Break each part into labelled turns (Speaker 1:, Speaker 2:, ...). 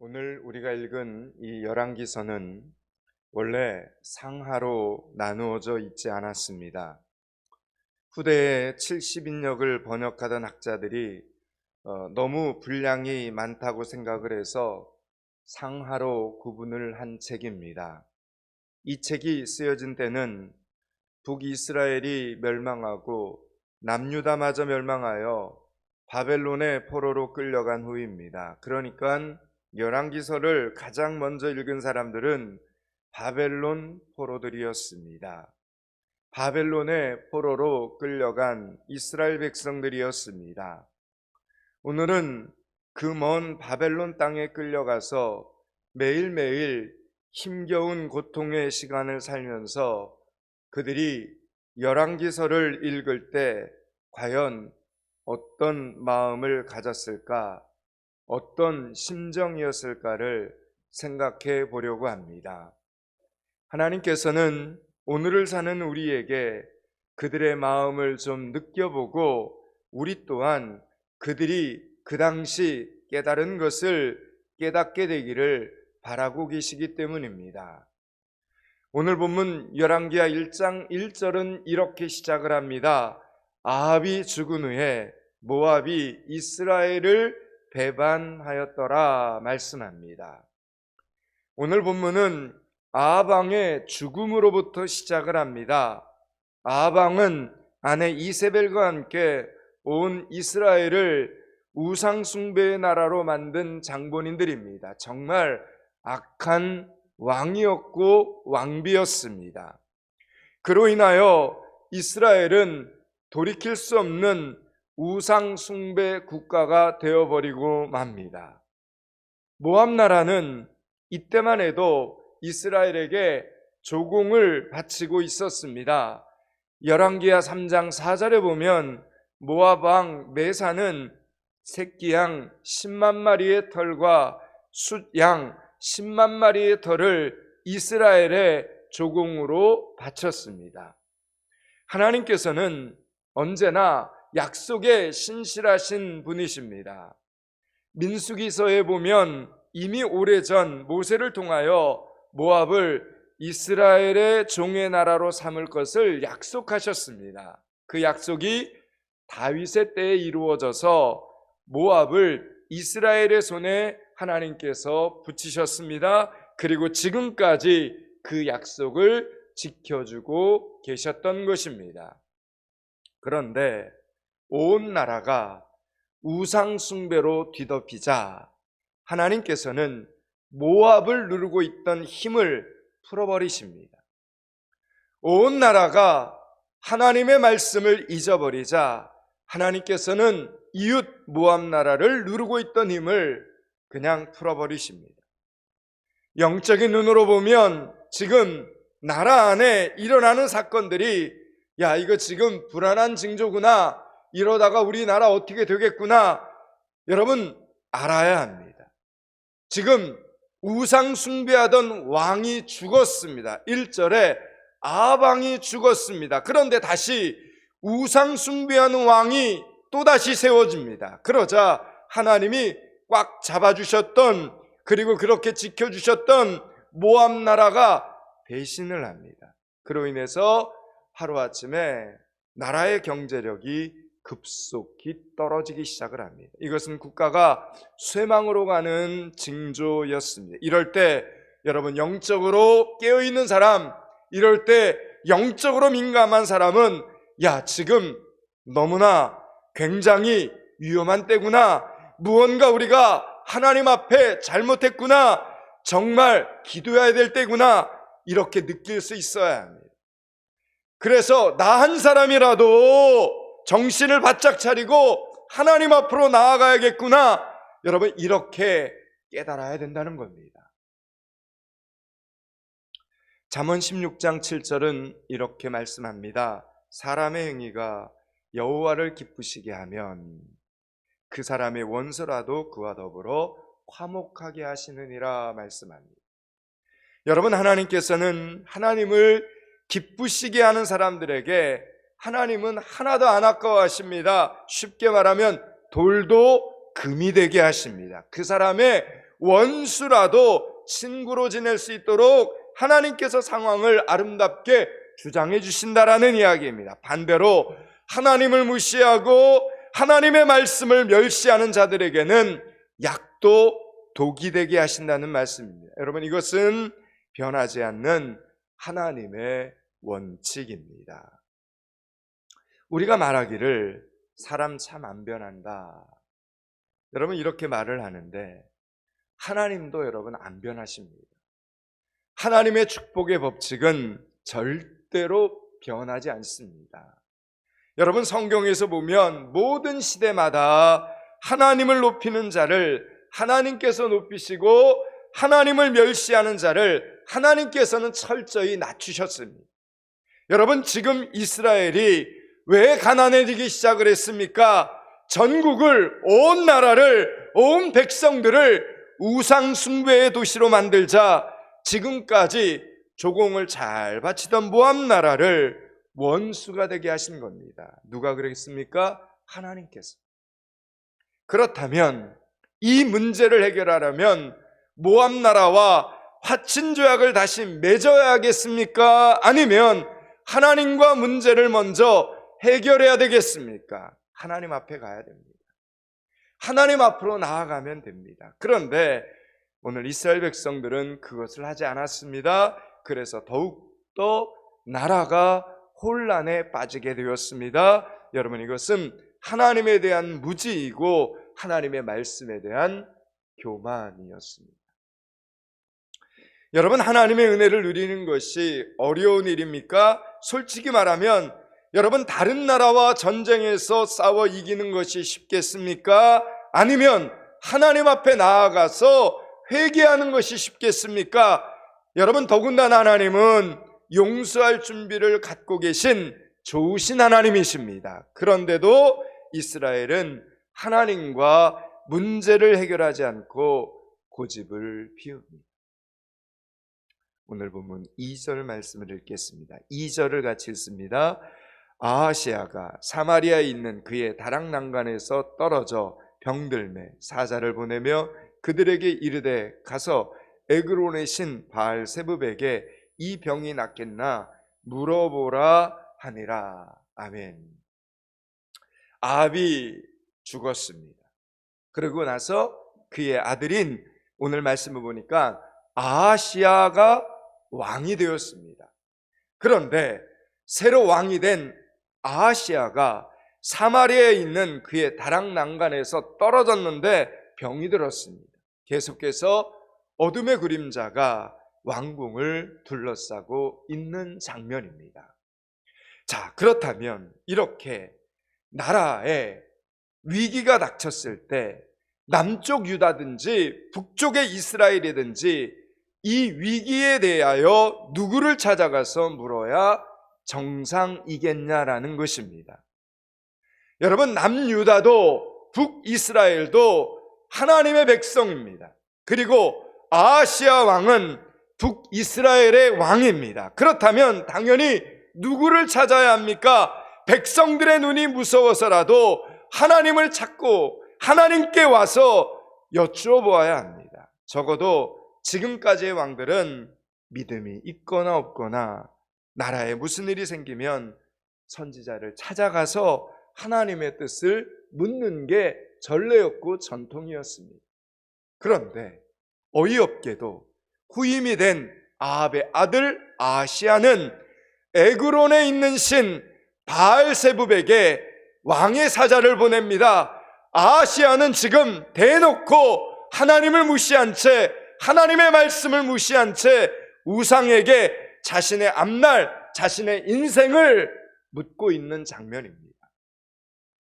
Speaker 1: 오늘 우리가 읽은 이 열왕기서는 원래 상하로 나누어져 있지 않았습니다. 후대에 70인역을 번역하던 학자들이 너무 분량이 많다고 생각을 해서 상하로 구분을 한 책입니다. 이 책이 쓰여진 때는 북이스라엘이 멸망하고 남유다마저 멸망하여 바벨론의 포로로 끌려간 후입니다. 그러니까 열왕기서를 가장 먼저 읽은 사람들은 바벨론 포로들이었습니다. 바벨론의 포로로 끌려간 이스라엘 백성들이었습니다. 오늘은 그 먼 바벨론 땅에 끌려가서 매일매일 힘겨운 고통의 시간을 살면서 그들이 열왕기서를 읽을 때 과연 어떤 마음을 가졌을까, 어떤 심정이었을까를 생각해 보려고 합니다. 하나님께서는 오늘을 사는 우리에게 그들의 마음을 좀 느껴보고 우리 또한 그들이 그 당시 깨달은 것을 깨닫게 되기를 바라고 계시기 때문입니다. 오늘 본문 열왕기하 1장 1절은 이렇게 시작을 합니다. 아합이 죽은 후에 모압이 이스라엘을 배반하였더라 말씀합니다. 오늘 본문은 아합 왕의 죽음으로부터 시작을 합니다. 아합 왕은 아내 이세벨과 함께 온 이스라엘을 우상 숭배의 나라로 만든 장본인들입니다. 정말 악한 왕이었고 왕비였습니다. 그로 인하여 이스라엘은 돌이킬 수 없는 우상 숭배 국가가 되어버리고 맙니다. 모압 나라는 이때만 해도 이스라엘에게 조공을 바치고 있었습니다. 열왕기하 3장 4절에 보면 모압 왕 메사는 새끼양 10만 마리의 털과 숫양 10만 마리의 털을 이스라엘의 조공으로 바쳤습니다. 하나님께서는 언제나 약속에 신실하신 분이십니다. 민수기서에 보면 이미 오래전 모세를 통하여 모압을 이스라엘의 종의 나라로 삼을 것을 약속하셨습니다. 그 약속이 다윗의 때에 이루어져서 모압을 이스라엘의 손에 하나님께서 붙이셨습니다. 그리고 지금까지 그 약속을 지켜주고 계셨던 것입니다. 그런데 온 나라가 우상 숭배로 뒤덮이자 하나님께서는 모압을 누르고 있던 힘을 풀어버리십니다. 온 나라가 하나님의 말씀을 잊어버리자 하나님께서는 이웃 모압 나라를 누르고 있던 힘을 그냥 풀어버리십니다. 영적인 눈으로 보면 지금 나라 안에 일어나는 사건들이 야, 이거 지금 불안한 징조구나, 이러다가 우리나라 어떻게 되겠구나, 여러분 알아야 합니다. 지금 우상 숭배하던 왕이 죽었습니다. 1절에 아합 왕이 죽었습니다. 그런데 다시 우상 숭배하는 왕이 또다시 세워집니다. 그러자 하나님이 꽉 잡아주셨던, 그리고 그렇게 지켜주셨던 모압 나라가 배신을 합니다. 그로 인해서 하루아침에 나라의 경제력이 급속히 떨어지기 시작을 합니다. 이것은 국가가 쇠망으로 가는 징조였습니다. 이럴 때 여러분, 영적으로 깨어있는 사람, 이럴 때 영적으로 민감한 사람은 야, 지금 너무나 굉장히 위험한 때구나, 무언가 우리가 하나님 앞에 잘못했구나, 정말 기도해야 될 때구나, 이렇게 느낄 수 있어야 합니다. 그래서 나 한 사람이라도 정신을 바짝 차리고 하나님 앞으로 나아가야겠구나, 여러분 이렇게 깨달아야 된다는 겁니다. 잠언 16장 7절은 이렇게 말씀합니다. 사람의 행위가 여호와를 기쁘시게 하면 그 사람의 원수라도 그와 더불어 화목하게 하시느니라 말씀합니다. 여러분, 하나님께서는 하나님을 기쁘시게 하는 사람들에게 하나님은 하나도 안 아까워하십니다. 쉽게 말하면 돌도 금이 되게 하십니다. 그 사람의 원수라도 친구로 지낼 수 있도록 하나님께서 상황을 아름답게 주장해 주신다라는 이야기입니다. 반대로 하나님을 무시하고 하나님의 말씀을 멸시하는 자들에게는 약도 독이 되게 하신다는 말씀입니다. 여러분, 이것은 변하지 않는 하나님의 원칙입니다. 우리가 말하기를 사람 참 안 변한다. 여러분, 이렇게 말을 하는데 하나님도 여러분 안 변하십니다. 하나님의 축복의 법칙은 절대로 변하지 않습니다. 여러분, 성경에서 보면 모든 시대마다 하나님을 높이는 자를 하나님께서 높이시고 하나님을 멸시하는 자를 하나님께서는 철저히 낮추셨습니다. 여러분, 지금 이스라엘이 왜 가난해지기 시작을 했습니까? 전국을, 온 나라를, 온 백성들을 우상 숭배의 도시로 만들자 지금까지 조공을 잘 바치던 모압 나라를 원수가 되게 하신 겁니다. 누가 그랬습니까? 하나님께서. 그렇다면 이 문제를 해결하려면 모압 나라와 화친 조약을 다시 맺어야겠습니까? 아니면 하나님과 문제를 먼저 해결해야 되겠습니까? 하나님 앞에 가야 됩니다. 하나님 앞으로 나아가면 됩니다. 그런데 오늘 이스라엘 백성들은 그것을 하지 않았습니다. 그래서 더욱더 나라가 혼란에 빠지게 되었습니다. 여러분, 이것은 하나님에 대한 무지이고 하나님의 말씀에 대한 교만이었습니다. 여러분, 하나님의 은혜를 누리는 것이 어려운 일입니까? 솔직히 말하면 여러분, 다른 나라와 전쟁에서 싸워 이기는 것이 쉽겠습니까? 아니면 하나님 앞에 나아가서 회개하는 것이 쉽겠습니까? 여러분, 더군다나 하나님은 용서할 준비를 갖고 계신 좋으신 하나님이십니다. 그런데도 이스라엘은 하나님과 문제를 해결하지 않고 고집을 피웁니다. 오늘 본문 2절 말씀을 읽겠습니다. 2절을 같이 읽습니다. 아하시아가 사마리아에 있는 그의 다락 난간에서 떨어져 병들매 사자를 보내며 그들에게 이르되 가서 에그론의 신 바알세붑에게 이 병이 낫겠나 물어보라 하니라. 아멘. 아합이 죽었습니다. 그러고 나서 그의 아들인, 오늘 말씀을 보니까 아하시아가 왕이 되었습니다. 그런데 새로 왕이 된 아하시아가 사마리아에 있는 그의 다락 난간에서 떨어졌는데 병이 들었습니다. 계속해서 어둠의 그림자가 왕궁을 둘러싸고 있는 장면입니다. 자, 그렇다면 이렇게 나라에 위기가 닥쳤을 때 남쪽 유다든지 북쪽의 이스라엘이든지 이 위기에 대하여 누구를 찾아가서 물어야 정상이겠냐라는 것입니다. 여러분, 남유다도 북이스라엘도 하나님의 백성입니다. 그리고 아하시아 왕은 북이스라엘의 왕입니다. 그렇다면 당연히 누구를 찾아야 합니까? 백성들의 눈이 무서워서라도 하나님을 찾고 하나님께 와서 여쭈어보아야 합니다. 적어도 지금까지의 왕들은 믿음이 있거나 없거나 나라에 무슨 일이 생기면 선지자를 찾아가서 하나님의 뜻을 묻는 게 전례였고 전통이었습니다. 그런데 어이없게도 후임이 된 아합의 아들 아하시아는 에그론에 있는 신 바알세붑에게 왕의 사자를 보냅니다. 아하시아는 지금 대놓고 하나님을 무시한 채, 하나님의 말씀을 무시한 채 우상에게 자신의 앞날, 자신의 인생을 묻고 있는 장면입니다.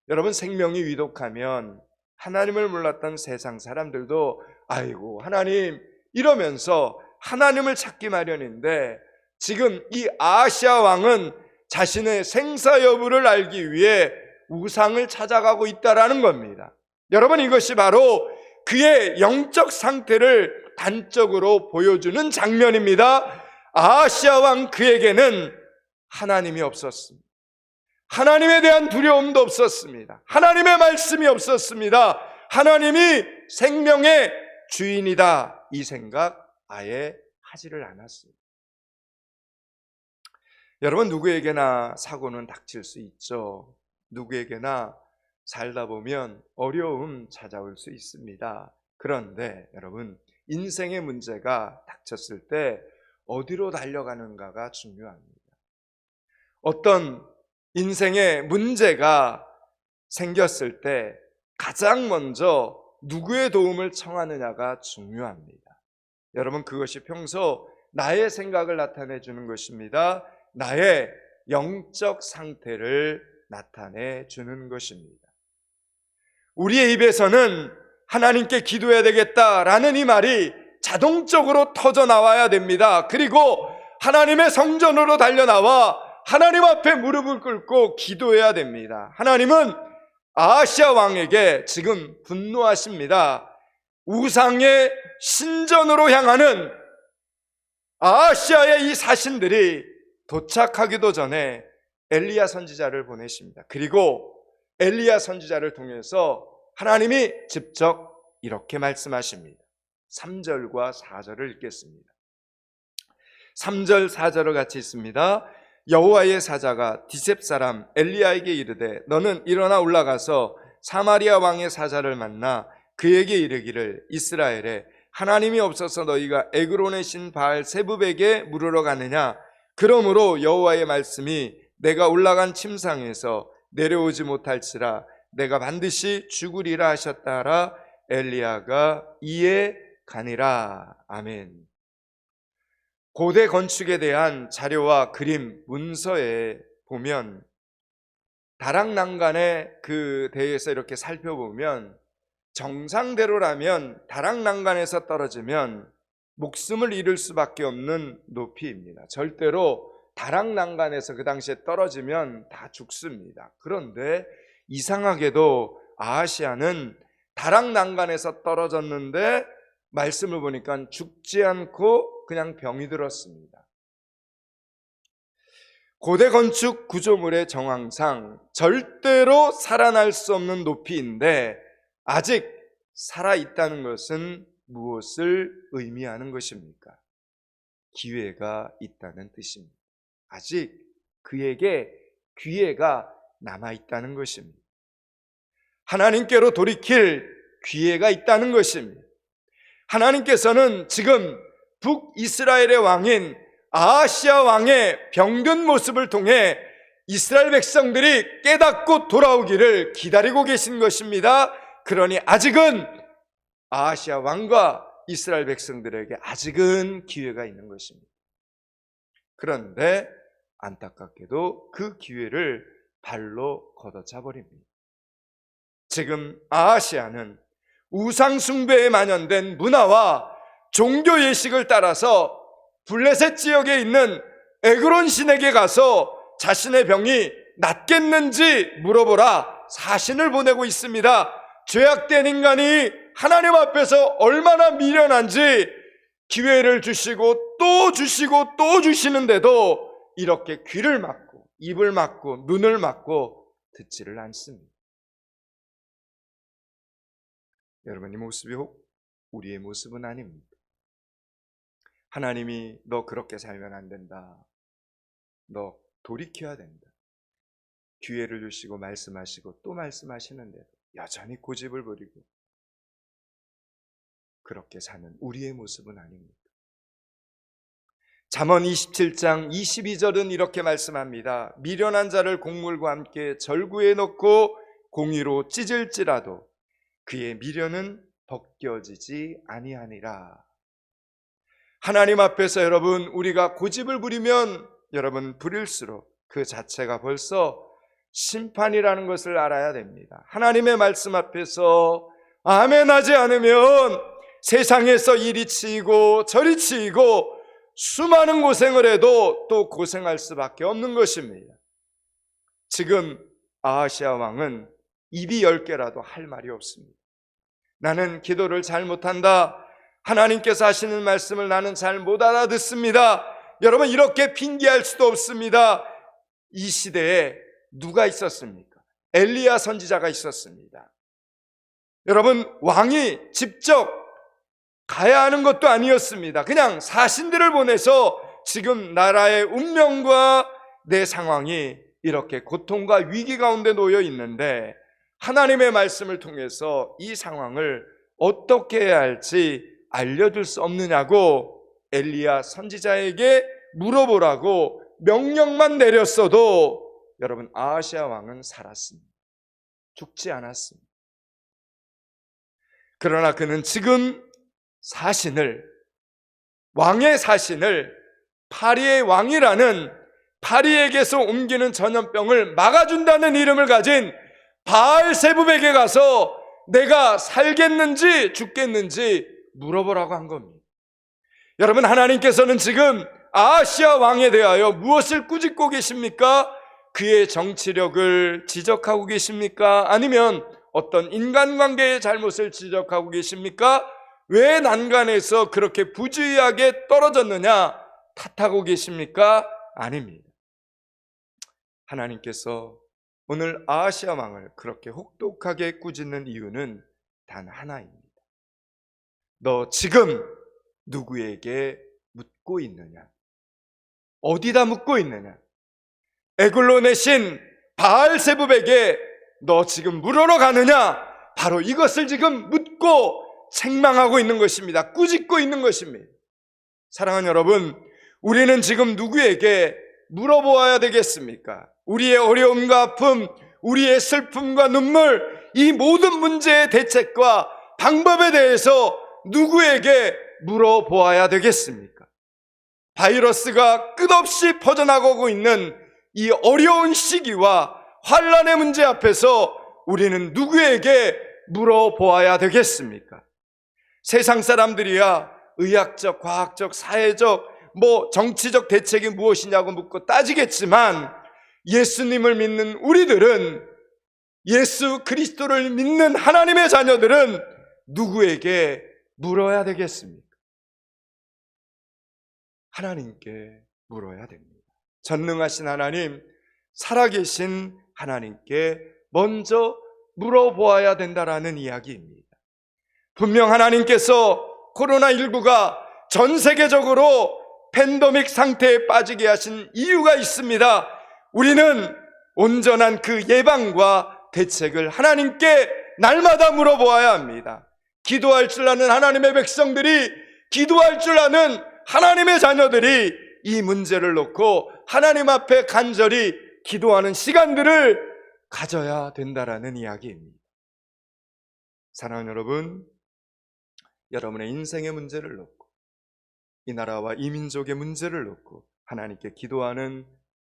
Speaker 1: 여러분, 생명이 위독하면 하나님을 몰랐던 세상 사람들도 아이고 하나님 이러면서 하나님을 찾기 마련인데, 지금 이 아하시아 왕은 자신의 생사 여부를 알기 위해 우상을 찾아가고 있다라는 겁니다. 여러분, 이것이 바로 그의 영적 상태를 단적으로 보여주는 장면입니다. 아하시아 왕 그에게는 하나님이 없었습니다. 하나님에 대한 두려움도 없었습니다. 하나님의 말씀이 없었습니다. 하나님이 생명의 주인이다, 이 생각 아예 하지를 않았습니다. 여러분, 누구에게나 사고는 닥칠 수 있죠. 누구에게나 살다 보면 어려움 찾아올 수 있습니다. 그런데 여러분, 인생의 문제가 닥쳤을 때 어디로 달려가는가가 중요합니다. 어떤 인생의 문제가 생겼을 때 가장 먼저 누구의 도움을 청하느냐가 중요합니다. 여러분, 그것이 평소 나의 생각을 나타내 주는 것입니다. 나의 영적 상태를 나타내 주는 것입니다. 우리의 입에서는 하나님께 기도해야 되겠다라는 이 말이 자동적으로 터져 나와야 됩니다. 그리고 하나님의 성전으로 달려나와 하나님 앞에 무릎을 꿇고 기도해야 됩니다. 하나님은 아하시아 왕에게 지금 분노하십니다. 우상의 신전으로 향하는 아하시아의 이 사신들이 도착하기도 전에 엘리야 선지자를 보내십니다. 그리고 엘리야 선지자를 통해서 하나님이 직접 이렇게 말씀하십니다. 3절과 4절을 읽겠습니다. 3절 4절을 같이 읽습니다. 여호와의 사자가 디셉 사람 엘리야에게 이르되 너는 일어나 올라가서 사마리아 왕의 사자를 만나 그에게 이르기를 이스라엘에 하나님이 없어서 너희가 에그론의 신 바알 세붑에게 물으러 가느냐. 그러므로 여호와의 말씀이 내가 올라간 침상에서 내려오지 못할지라 내가 반드시 죽으리라 하셨다라. 엘리야가 이에 가니라. 아멘. 고대 건축에 대한 자료와 그림, 문서에 보면 다락난간에 그 대해서 이렇게 살펴보면 정상대로라면 다락난간에서 떨어지면 목숨을 잃을 수밖에 없는 높이입니다. 절대로 다락난간에서 그 당시에 떨어지면 다 죽습니다. 그런데 이상하게도 아하시아는 다락난간에서 떨어졌는데 말씀을 보니까 죽지 않고 그냥 병이 들었습니다. 고대 건축 구조물의 정황상 절대로 살아날 수 없는 높이인데 아직 살아있다는 것은 무엇을 의미하는 것입니까? 기회가 있다는 뜻입니다. 아직 그에게 기회가 남아있다는 것입니다. 하나님께로 돌이킬 기회가 있다는 것입니다. 하나님께서는 지금 북이스라엘의 왕인 아하시아 왕의 병든 모습을 통해 이스라엘 백성들이 깨닫고 돌아오기를 기다리고 계신 것입니다. 그러니 아직은 아하시아 왕과 이스라엘 백성들에게 아직은 기회가 있는 것입니다. 그런데 안타깝게도 그 기회를 발로 걷어차 버립니다. 지금 아하시아는 우상 숭배에 만연된 문화와 종교 예식을 따라서 블레셋 지역에 있는 에그론 신에게 가서 자신의 병이 낫겠는지 물어보라 사신을 보내고 있습니다. 죄악된 인간이 하나님 앞에서 얼마나 미련한지 기회를 주시고 또 주시고 또 주시는데도 이렇게 귀를 막고 입을 막고 눈을 막고 듣지를 않습니다. 여러분, 이 모습이 우리의 모습은 아닙니다. 하나님이 너 그렇게 살면 안 된다. 너 돌이켜야 된다. 기회를 주시고 말씀하시고 또 말씀하시는데도 여전히 고집을 부리고 그렇게 사는 우리의 모습은 아닙니다. 잠언 27장 22절은 이렇게 말씀합니다. 미련한 자를 곡물과 함께 절구에 넣고 공의로 찢을지라도 그의 미련은 벗겨지지 아니하니라. 하나님 앞에서 여러분 우리가 고집을 부리면 여러분 부릴수록 그 자체가 벌써 심판이라는 것을 알아야 됩니다. 하나님의 말씀 앞에서 아멘하지 않으면 세상에서 이리 치이고 저리 치이고 수많은 고생을 해도 또 고생할 수밖에 없는 것입니다. 지금 아하시아 왕은 입이 10개라도 할 말이 없습니다. 나는 기도를 잘 못한다. 하나님께서 하시는 말씀을 나는 잘 못 알아듣습니다. 여러분, 이렇게 핑계할 수도 없습니다. 이 시대에 누가 있었습니까? 엘리야 선지자가 있었습니다. 여러분, 왕이 직접 가야 하는 것도 아니었습니다. 그냥 사신들을 보내서 지금 나라의 운명과 내 상황이 이렇게 고통과 위기 가운데 놓여 있는데 하나님의 말씀을 통해서 이 상황을 어떻게 해야 할지 알려줄 수 없느냐고 엘리야 선지자에게 물어보라고 명령만 내렸어도 여러분 아하시아 왕은 살았습니다. 죽지 않았습니다. 그러나 그는 지금 왕의 사신을 파리의 왕이라는 파리에게서 옮기는 전염병을 막아준다는 이름을 가진 바알세붑에게 가서 내가 살겠는지 죽겠는지 물어보라고 한 겁니다. 여러분, 하나님께서는 지금 아하시아 왕에 대하여 무엇을 꾸짖고 계십니까? 그의 정치력을 지적하고 계십니까? 아니면 어떤 인간관계의 잘못을 지적하고 계십니까? 왜 난간에서 그렇게 부주의하게 떨어졌느냐 탓하고 계십니까? 아닙니다. 하나님께서 오늘 아하시아 왕을 그렇게 혹독하게 꾸짖는 이유는 단 하나입니다. 너 지금 누구에게 묻고 있느냐? 어디다 묻고 있느냐? 에글론의 신 바알세붑에게 너 지금 물으러 가느냐? 바로 이것을 지금 묻고 책망하고 있는 것입니다. 꾸짖고 있는 것입니다. 사랑하는 여러분, 우리는 지금 누구에게 물어보아야 되겠습니까? 우리의 어려움과 아픔, 우리의 슬픔과 눈물, 이 모든 문제의 대책과 방법에 대해서 누구에게 물어보아야 되겠습니까? 바이러스가 끝없이 퍼져나가고 있는 이 어려운 시기와 환난의 문제 앞에서 우리는 누구에게 물어보아야 되겠습니까? 세상 사람들이야 의학적, 과학적, 사회적, 정치적 대책이 무엇이냐고 묻고 따지겠지만 예수님을 믿는 우리들은, 예수 그리스도를 믿는 하나님의 자녀들은 누구에게 물어야 되겠습니까? 하나님께 물어야 됩니다. 전능하신 하나님, 살아계신 하나님께 먼저 물어보아야 된다라는 이야기입니다. 분명 하나님께서 코로나19가 전 세계적으로 팬데믹 상태에 빠지게 하신 이유가 있습니다. 우리는 온전한 그 예방과 대책을 하나님께 날마다 물어보아야 합니다. 기도할 줄 아는 하나님의 백성들이, 기도할 줄 아는 하나님의 자녀들이 이 문제를 놓고 하나님 앞에 간절히 기도하는 시간들을 가져야 된다라는 이야기입니다. 사랑하는 여러분, 여러분의 인생의 문제를 놓고, 이 나라와 이 민족의 문제를 놓고 하나님께 기도하는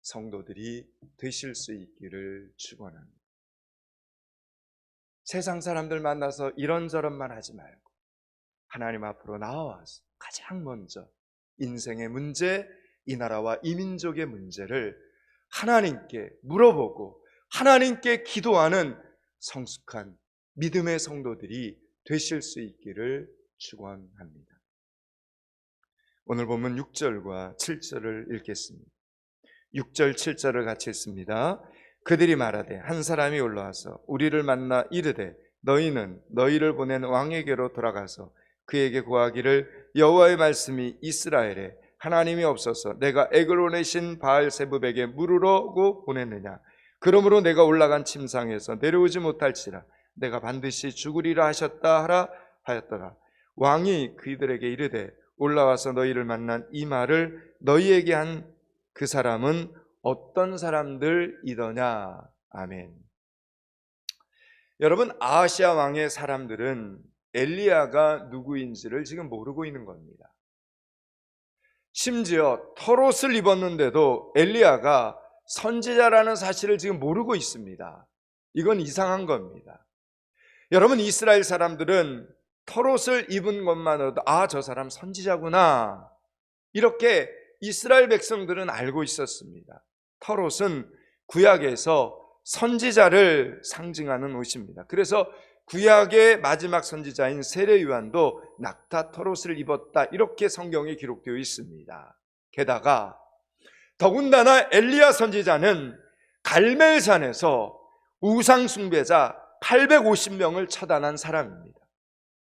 Speaker 1: 성도들이 되실 수 있기를 축원합니다. 세상 사람들 만나서 이런저런만 하지 말고 하나님 앞으로 나와서 가장 먼저 인생의 문제, 이 나라와 이 민족의 문제를 하나님께 물어보고 하나님께 기도하는 성숙한 믿음의 성도들이 되실 수 있기를 축원합니다. 오늘 보면 6절과 7절을 읽겠습니다. 6절 7절을 같이 읽습니다. 그들이 말하되 한 사람이 올라와서 우리를 만나 이르되 너희는 너희를 보낸 왕에게로 돌아가서 그에게 고하기를 여호와의 말씀이 이스라엘에 하나님이 없어서 내가 에글론의 신 바알세붑에게 물으라고 보냈느냐? 그러므로 내가 올라간 침상에서 내려오지 못할지라 내가 반드시 죽으리라 하셨다 하라 하였더라. 왕이 그들에게 이르되 올라와서 너희를 만난 이 말을 너희에게 한 그 사람은 어떤 사람들이더냐? 아멘. 여러분, 아하시아 왕의 사람들은 엘리야가 누구인지를 지금 모르고 있는 겁니다. 심지어 털옷을 입었는데도 엘리야가 선지자라는 사실을 지금 모르고 있습니다. 이건 이상한 겁니다. 여러분, 이스라엘 사람들은 털옷을 입은 것만으로도 저 사람 선지자구나, 이렇게 이스라엘 백성들은 알고 있었습니다. 털옷은 구약에서 선지자를 상징하는 옷입니다. 그래서 구약의 마지막 선지자인 세례 요한도 낙타 털옷을 입었다, 이렇게 성경에 기록되어 있습니다. 게다가 더군다나 엘리야 선지자는 갈멜산에서 우상 숭배자 850명을 처단한 사람입니다.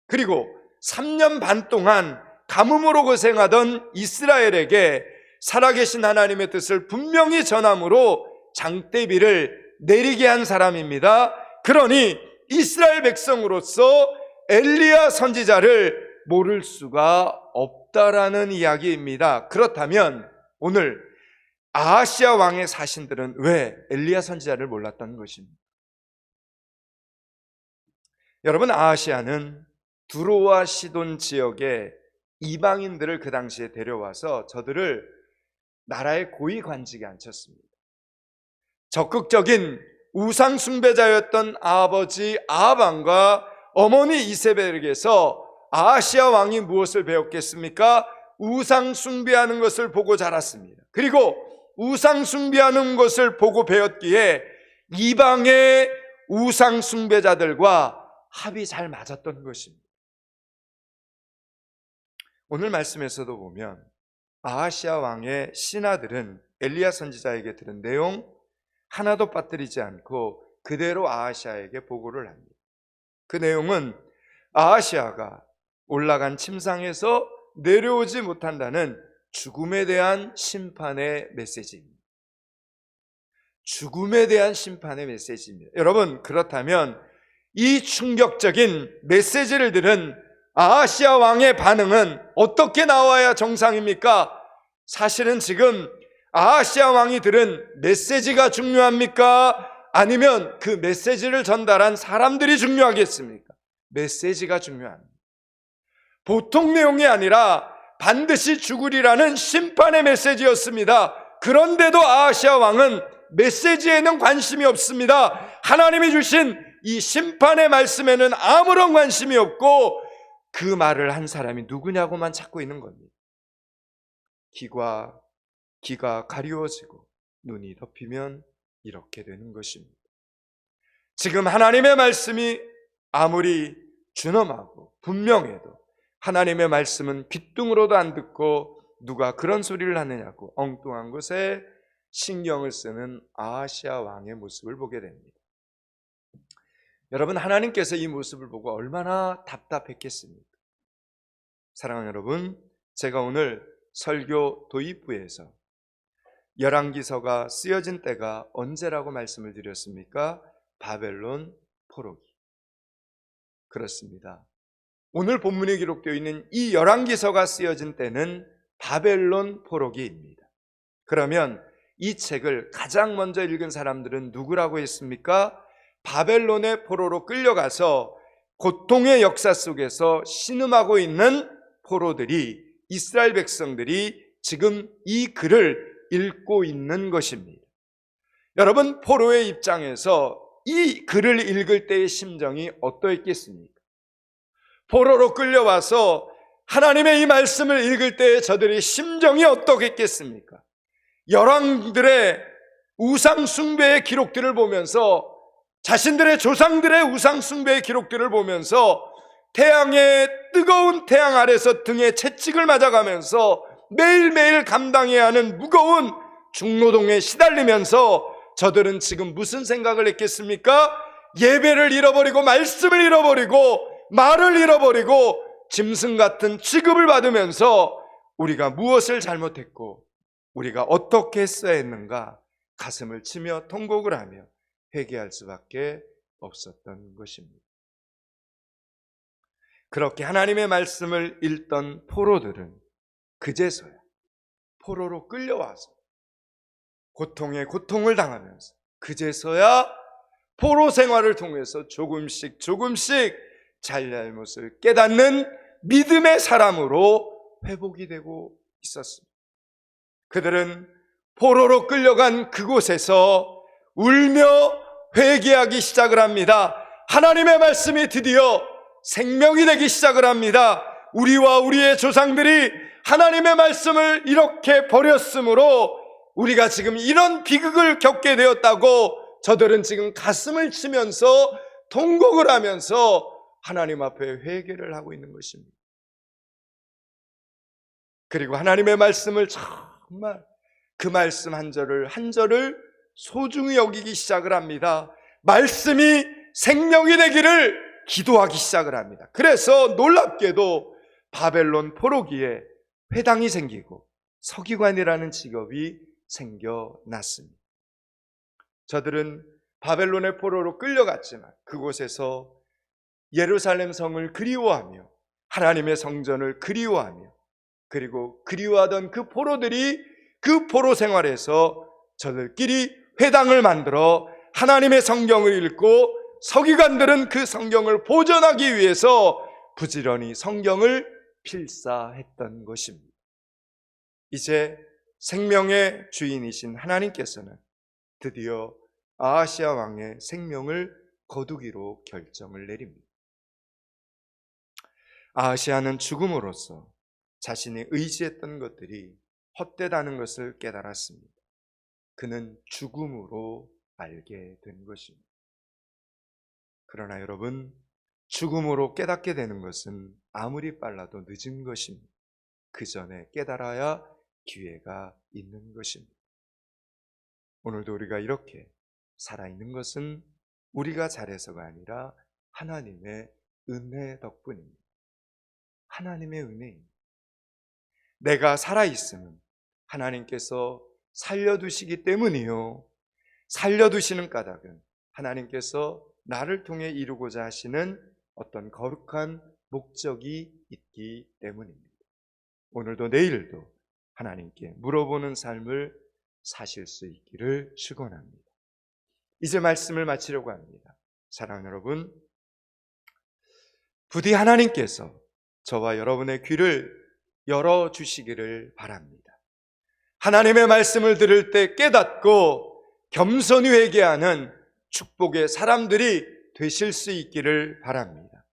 Speaker 1: 그리고 3년 반 동안 가뭄으로 고생하던 이스라엘에게 살아계신 하나님의 뜻을 분명히 전함으로 장대비를 내리게 한 사람입니다. 그러니 이스라엘 백성으로서 엘리야 선지자를 모를 수가 없다라는 이야기입니다. 그렇다면 오늘 아하시아 왕의 사신들은 왜 엘리야 선지자를 몰랐던 것입니다? 여러분, 아하시아는 두로와 시돈 지역의 이방인들을 그 당시에 데려와서 저들을 나라의 고위 관직에 앉혔습니다. 적극적인 우상 숭배자였던 아버지 아합 왕과 어머니 이세벨에게서 아하시아 왕이 무엇을 배웠겠습니까? 우상 숭배하는 것을 보고 자랐습니다. 그리고 우상 숭배하는 것을 보고 배웠기에 이방의 우상 숭배자들과 합이 잘 맞았던 것입니다. 오늘 말씀에서도 보면 아하시아 왕의 신하들은 엘리야 선지자에게 들은 내용 하나도 빠뜨리지 않고 그대로 아하시아에게 보고를 합니다. 그 내용은 아하시아가 올라간 침상에서 내려오지 못한다는 죽음에 대한 심판의 메시지입니다. 죽음에 대한 심판의 메시지입니다. 여러분, 그렇다면 이 충격적인 메시지를 들은 아하시아 왕의 반응은 어떻게 나와야 정상입니까? 사실은 지금 아하시아 왕이 들은 메시지가 중요합니까? 아니면 그 메시지를 전달한 사람들이 중요하겠습니까? 메시지가 중요합니다. 보통 내용이 아니라 반드시 죽으리라는 심판의 메시지였습니다. 그런데도 아하시아 왕은 메시지에는 관심이 없습니다. 하나님이 주신 이 심판의 말씀에는 아무런 관심이 없고 그 말을 한 사람이 누구냐고만 찾고 있는 겁니다. 귀가 가리워지고 눈이 덮이면 이렇게 되는 것입니다. 지금 하나님의 말씀이 아무리 준엄하고 분명해도 하나님의 말씀은 귓등으로도 안 듣고 누가 그런 소리를 하느냐고 엉뚱한 것에 신경을 쓰는 아하시아 왕의 모습을 보게 됩니다. 여러분, 하나님께서 이 모습을 보고 얼마나 답답했겠습니까? 사랑하는 여러분, 제가 오늘 설교 도입부에서 열왕기서가 쓰여진 때가 언제라고 말씀을 드렸습니까? 바벨론 포로기. 그렇습니다. 오늘 본문에 기록되어 있는 이 열왕기서가 쓰여진 때는 바벨론 포로기입니다. 그러면 이 책을 가장 먼저 읽은 사람들은 누구라고 했습니까? 바벨론의 포로로 끌려가서 고통의 역사 속에서 신음하고 있는 포로들이, 이스라엘 백성들이 지금 이 글을 읽고 있는 것입니다. 여러분, 포로의 입장에서 이 글을 읽을 때의 심정이 어떠했겠습니까? 포로로 끌려와서 하나님의 이 말씀을 읽을 때의 저들의 심정이 어떻겠습니까? 열왕들의 우상 숭배의 기록들을 보면서, 자신들의 조상들의 우상 숭배의 기록들을 보면서 태양의 뜨거운 태양 아래서 등에 채찍을 맞아가면서 매일매일 감당해야 하는 무거운 중노동에 시달리면서 저들은 지금 무슨 생각을 했겠습니까? 예배를 잃어버리고 말씀을 잃어버리고 말을 잃어버리고 짐승 같은 취급을 받으면서 우리가 무엇을 잘못했고 우리가 어떻게 했어야 했는가 가슴을 치며 통곡을 하며 회개할 수밖에 없었던 것입니다. 그렇게 하나님의 말씀을 읽던 포로들은 그제서야 포로로 끌려와서 고통에 고통을 당하면서 그제서야 포로 생활을 통해서 조금씩 잘잘못을 깨닫는 믿음의 사람으로 회복이 되고 있었습니다. 그들은 포로로 끌려간 그곳에서 울며 회개하기 시작을 합니다. 하나님의 말씀이 드디어 생명이 되기 시작을 합니다. 우리와 우리의 조상들이 하나님의 말씀을 이렇게 버렸으므로 우리가 지금 이런 비극을 겪게 되었다고 저들은 지금 가슴을 치면서 통곡을 하면서 하나님 앞에 회개를 하고 있는 것입니다. 그리고 하나님의 말씀을 정말 그 말씀 한 절을 한 절을 소중히 여기기 시작을 합니다. 말씀이 생명이 되기를 기도하기 시작을 합니다. 그래서 놀랍게도 바벨론 포로기에 회당이 생기고 서기관이라는 직업이 생겨났습니다. 저들은 바벨론의 포로로 끌려갔지만 그곳에서 예루살렘 성을 그리워하며 하나님의 성전을 그리워하며 그리고 그리워하던 그 포로들이 그 포로 생활에서 저들끼리 회당을 만들어 하나님의 성경을 읽고 서기관들은 그 성경을 보존하기 위해서 부지런히 성경을 필사했던 것입니다. 이제 생명의 주인이신 하나님께서는 드디어 아하시아 왕의 생명을 거두기로 결정을 내립니다. 아하시아는 죽음으로써 자신이 의지했던 것들이 헛되다는 것을 깨달았습니다. 그는 죽음으로 알게 된 것입니다. 그러나 여러분, 죽음으로 깨닫게 되는 것은 아무리 빨라도 늦은 것입니다. 그 전에 깨달아야 기회가 있는 것입니다. 오늘도 우리가 이렇게 살아있는 것은 우리가 잘해서가 아니라 하나님의 은혜 덕분입니다. 하나님의 은혜입니다. 내가 살아있음은 하나님께서 살려두시기 때문이요, 살려두시는 까닭은 하나님께서 나를 통해 이루고자 하시는 어떤 거룩한 목적이 있기 때문입니다. 오늘도 내일도 하나님께 물어보는 삶을 사실 수 있기를 축원합니다. 이제 말씀을 마치려고 합니다. 사랑하는 여러분, 부디 하나님께서 저와 여러분의 귀를 열어주시기를 바랍니다. 하나님의 말씀을 들을 때 깨닫고 겸손히 회개하는 축복의 사람들이 되실 수 있기를 바랍니다.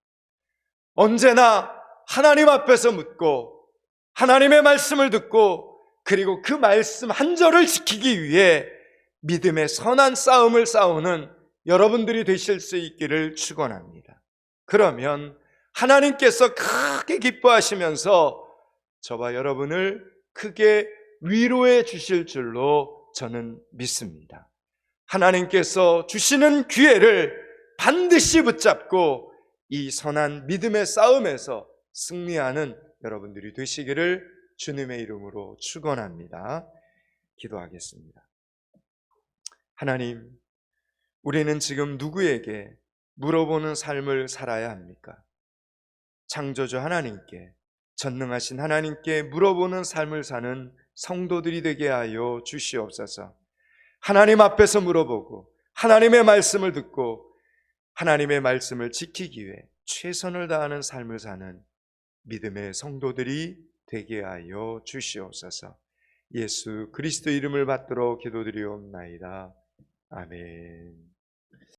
Speaker 1: 언제나 하나님 앞에서 묻고 하나님의 말씀을 듣고 그리고 그 말씀 한 절을 지키기 위해 믿음의 선한 싸움을 싸우는 여러분들이 되실 수 있기를 축원합니다. 그러면 하나님께서 크게 기뻐하시면서 저와 여러분을 크게 위로해 주실 줄로 저는 믿습니다. 하나님께서 주시는 기회를 반드시 붙잡고 이 선한 믿음의 싸움에서 승리하는 여러분들이 되시기를 주님의 이름으로 축원합니다. 기도하겠습니다. 하나님, 우리는 지금 누구에게 물어보는 삶을 살아야 합니까? 창조주 하나님께, 전능하신 하나님께 물어보는 삶을 사는 성도들이 되게 하여 주시옵소서. 하나님 앞에서 물어보고 하나님의 말씀을 듣고 하나님의 말씀을 지키기 위해 최선을 다하는 삶을 사는 믿음의 성도들이 되게 하여 주시옵소서. 예수 그리스도 이름을 받들어 기도드리옵나이다. 아멘.